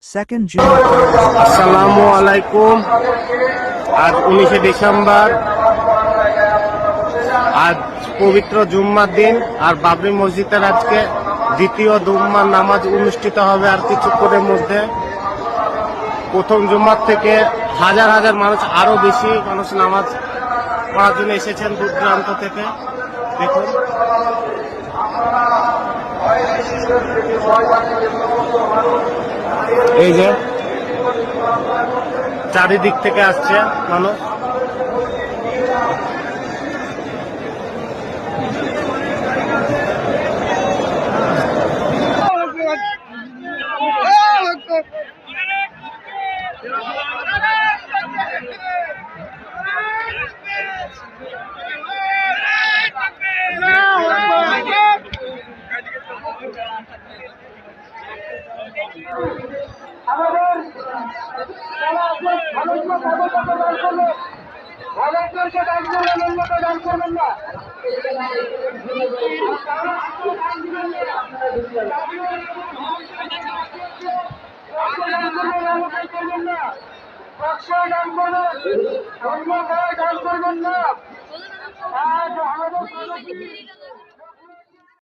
2nd June. আসসালামু আলাইকুম। আজ 19শে ডিসেম্বর, আজ পবিত্র জুম্মার দিন। আর বাবরি মসজিদের আজকে দ্বিতীয় জুম্মার নামাজ অনুষ্ঠিত হবে আর কিছুক্ষণের মধ্যে। প্রথম জুম্মার থেকে হাজার হাজার মানুষ, আরো বেশি মানুষ নামাজ পড়ার জন্য এসেছেন দূর দূরান্ত থেকে। দেখুন, এই যে চারিদিক থেকে আসছে মানুষ। ভারতকে দান করবেন, অন্যকে দান করবেন না। দান করবেন, অন্যকে দান করবেন না। আজ আমাদের